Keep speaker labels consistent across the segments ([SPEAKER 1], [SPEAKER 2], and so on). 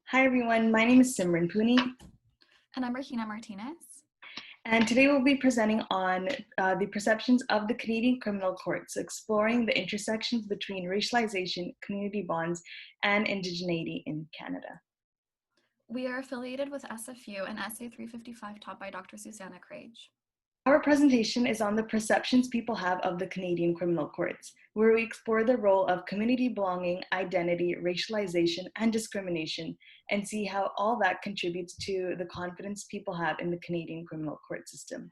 [SPEAKER 1] Hi everyone, my name is Simran Pooni,
[SPEAKER 2] And I'm Martinez.
[SPEAKER 1] and today we'll be presenting on the perceptions of the Canadian criminal courts, exploring the intersections between racialization, community bonds, and indigeneity in Canada.
[SPEAKER 2] We are affiliated with SFU and SA 355 taught by Dr. Susanna Craig.
[SPEAKER 1] Our presentation is on the perceptions people have of the Canadian criminal courts, where we explore the role of community belonging, identity, racialization, and discrimination, and see how all that contributes to the confidence people have in the Canadian criminal court system.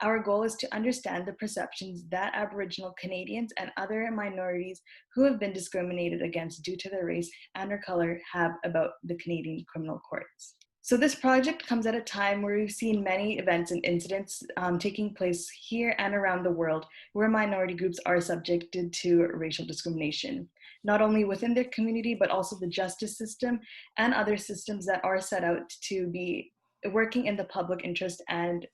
[SPEAKER 1] Our goal is to understand the perceptions that Aboriginal Canadians and other minorities who have been discriminated against due to their race and or color have about the Canadian criminal courts. So this project comes at a time where we've seen many events and incidents taking place here and around the world where minority groups are subjected to racial discrimination, not only within their community, but also the justice system and other systems that are set out to be working in the public interest and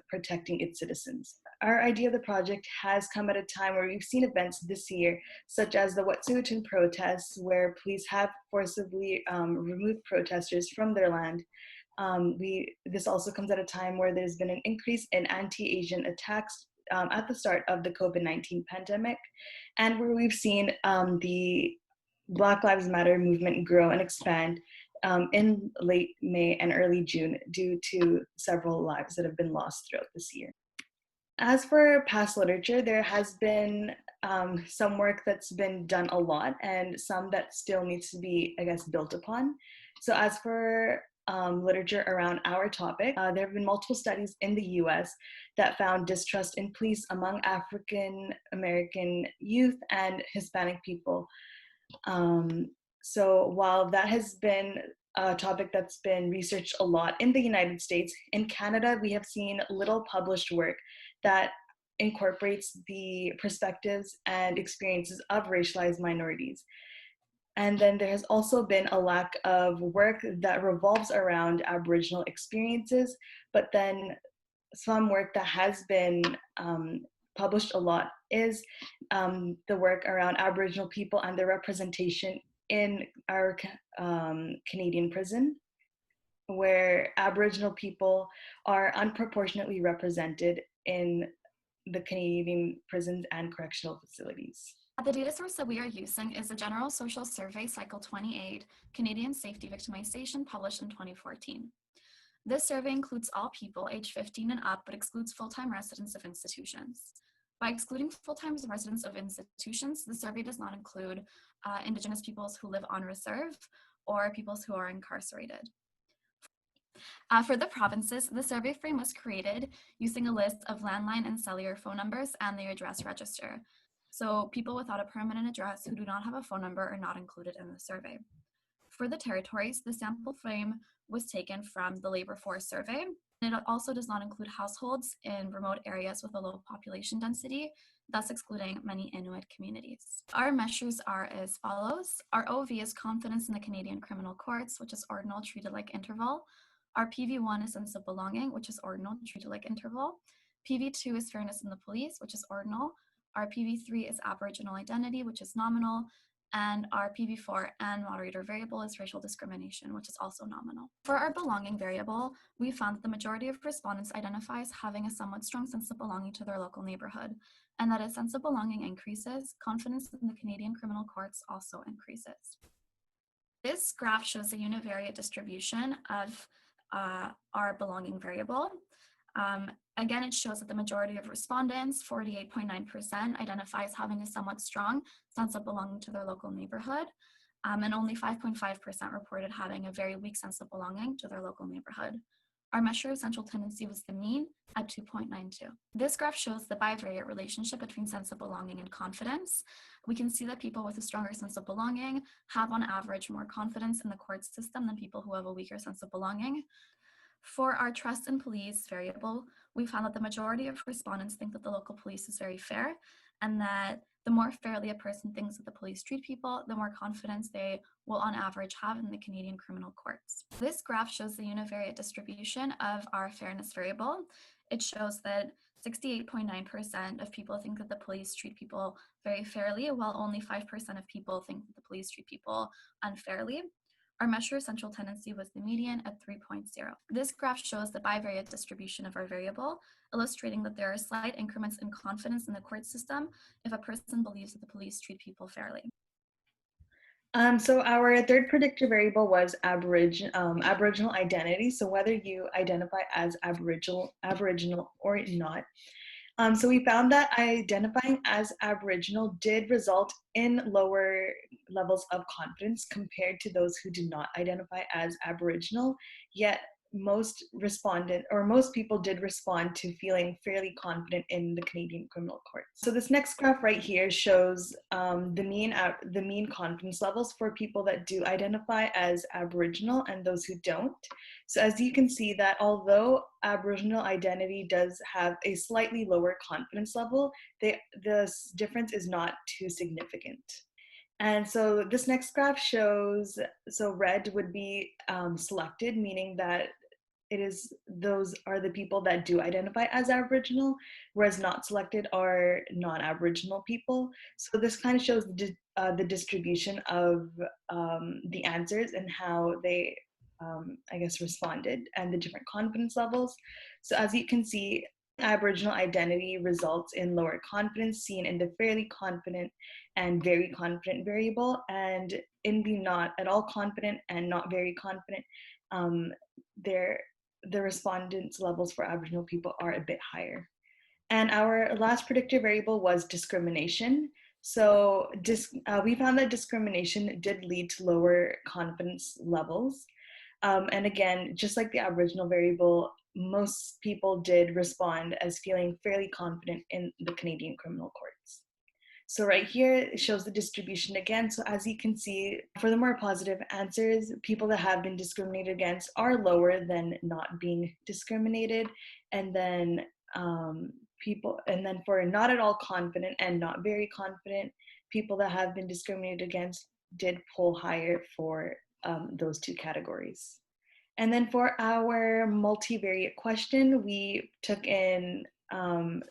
[SPEAKER 1] protecting its citizens. Our idea of the project has come at a time where we've seen events this year, such as the Wet'suwet'en protests, where police have forcibly removed protesters from their land. This also comes at a time where there's been an increase in anti-Asian attacks at the start of the COVID-19 pandemic, and where we've seen the Black Lives Matter movement grow and expand in late May and early June due to several lives that have been lost throughout this year. As for past literature, there has been some work that's been done a lot and some that still needs to be, I guess, built upon. So as for literature around our topic, there have been multiple studies in the US that found distrust in police among African American youth and Hispanic people. So while that has been a topic that's been researched a lot in the United States, in Canada, we have seen little published work that incorporates the perspectives and experiences of racialized minorities. And then there has also been a lack of work that revolves around Aboriginal experiences, but then some work that has been published a lot is the work around Aboriginal people and their representation in our Canadian prison, where Aboriginal people are unproportionately represented in the Canadian prisons and correctional facilities.
[SPEAKER 2] The data source that we are using is the General Social Survey Cycle 28, Canadian Safety Victimization, published in 2014. This survey includes all people aged 15 and up, but excludes full-time residents of institutions. By excluding full-time residents of institutions, the survey does not include Indigenous peoples who live on reserve or peoples who are incarcerated. For the provinces, the survey frame was created using a list of landline and cellular phone numbers and the address register. So people without a permanent address who do not have a phone number are not included in the survey. For the territories, the sample frame was taken from the labor force survey. It also does not include households in remote areas with a low population density, thus excluding many Inuit communities. Our measures are as follows. Our OV is confidence in the Canadian criminal courts, which is ordinal, treated like interval. Our PV1 is sense of belonging, which is ordinal, treated like interval. PV2 is fairness in the police, which is ordinal. Our PV3 is Aboriginal identity, which is nominal. And our PV4 and moderator variable is racial discrimination, which is also nominal. For our belonging variable, we found that the majority of respondents identify as having a somewhat strong sense of belonging to their local neighborhood, and that as sense of belonging increases, confidence in the Canadian criminal courts also increases. This graph shows the univariate distribution of our belonging variable. Again, it shows that the majority of respondents, 48.9%, identify as having a somewhat strong sense of belonging to their local neighborhood, and only 5.5% reported having a very weak sense of belonging to their local neighborhood. Our measure of central tendency was the mean at 2.92. This graph shows the bivariate relationship between sense of belonging and confidence. We can see that people with a stronger sense of belonging have on average more confidence in the court system than people who have a weaker sense of belonging. For our trust in police variable, we found that the majority of respondents think that the local police is very fair, and that the more fairly a person thinks that the police treat people, the more confidence they will on average have in the Canadian criminal courts. This graph shows the univariate distribution of our fairness variable. It shows that 68.9% of people think that the police treat people very fairly, while only 5% of people think that the police treat people unfairly. Our measure of central tendency was the median at 3.0. This graph shows the bivariate distribution of our variable, illustrating that there are slight increments in confidence in the court system if a person believes that the police treat people fairly.
[SPEAKER 1] So our third predictor variable was Aboriginal identity. So whether you identify as Aboriginal or not. So we found that identifying as Aboriginal did result in lower levels of confidence compared to those who did not identify as Aboriginal, yet most people did respond to feeling fairly confident in the Canadian criminal courts. So this next graph right here shows the mean confidence levels for people that do identify as Aboriginal and those who don't. So as you can see that although Aboriginal identity does have a slightly lower confidence level, the difference is not too significant. And so this next graph shows, so red would be selected, meaning that those are the people that do identify as Aboriginal, whereas not selected are non-Aboriginal people. So this kind of shows the distribution of the answers and how they, I guess, responded and the different confidence levels. So as you can see, Aboriginal identity results in lower confidence seen in the fairly confident and very confident variable, and in the not at all confident and not very confident, the respondents levels for Aboriginal people are a bit higher. And our last predictor variable was discrimination. So we found that discrimination did lead to lower confidence levels. And again, just like the Aboriginal variable, most people did respond as feeling fairly confident in the Canadian criminal courts. So right here, it shows the distribution again. So as you can see, for the more positive answers, people that have been discriminated against are lower than not being discriminated. And then for not at all confident and not very confident, people that have been discriminated against did pull higher for those two categories. And then for our multivariate question, we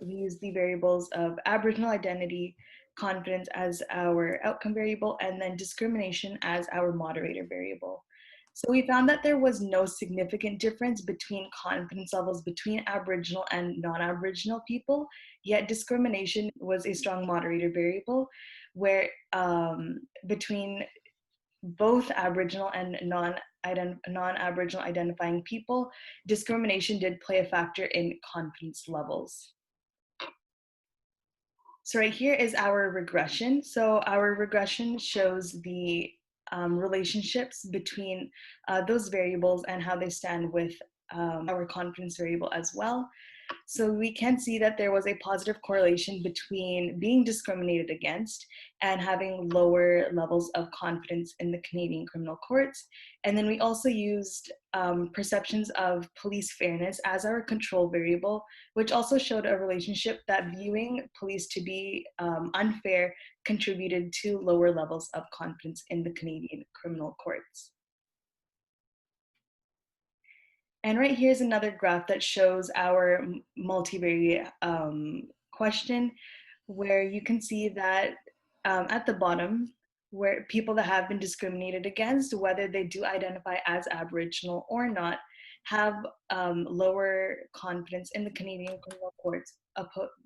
[SPEAKER 1] used the variables of Aboriginal identity, confidence as our outcome variable, and then discrimination as our moderator variable. So we found that there was no significant difference between confidence levels between Aboriginal and non-Aboriginal people, yet discrimination was a strong moderator variable where between both Aboriginal and non-Aboriginal identifying people, discrimination did play a factor in confidence levels. So right here is our regression. So our regression shows the relationships between those variables and how they stand with our confidence variable as well. So we can see that there was a positive correlation between being discriminated against and having lower levels of confidence in the Canadian criminal courts. And then we also used perceptions of police fairness as our control variable, which also showed a relationship that viewing police to be unfair contributed to lower levels of confidence in the Canadian criminal courts. And right here is another graph that shows our multivariate question, where you can see that at the bottom, where people that have been discriminated against, whether they do identify as Aboriginal or not, have lower confidence in the Canadian criminal courts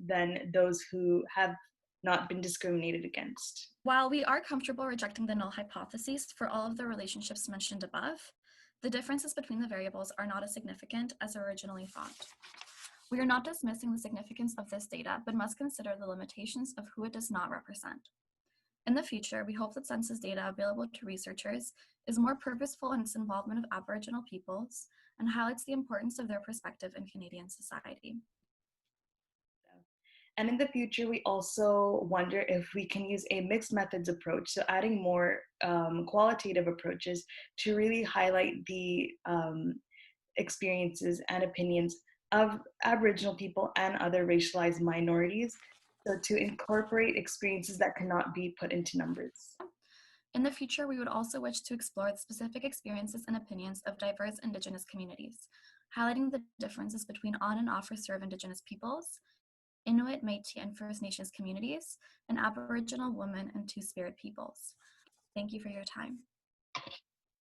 [SPEAKER 1] than those who have not been discriminated against.
[SPEAKER 2] While we are comfortable rejecting the null hypotheses for all of the relationships mentioned above, the differences between the variables are not as significant as originally thought. We are not dismissing the significance of this data, but must consider the limitations of who it does not represent. In the future, we hope that census data available to researchers is more purposeful in its involvement of Aboriginal peoples and highlights the importance of their perspective in Canadian society.
[SPEAKER 1] And in the future, we also wonder if we can use a mixed methods approach, so adding more qualitative approaches to really highlight the experiences and opinions of Aboriginal people and other racialized minorities, so to incorporate experiences that cannot be put into numbers.
[SPEAKER 2] In the future, we would also wish to explore the specific experiences and opinions of diverse Indigenous communities, highlighting the differences between on and off reserve Indigenous peoples, Inuit, Métis, and First Nations communities, and Aboriginal women and Two-Spirit peoples. Thank you for your time.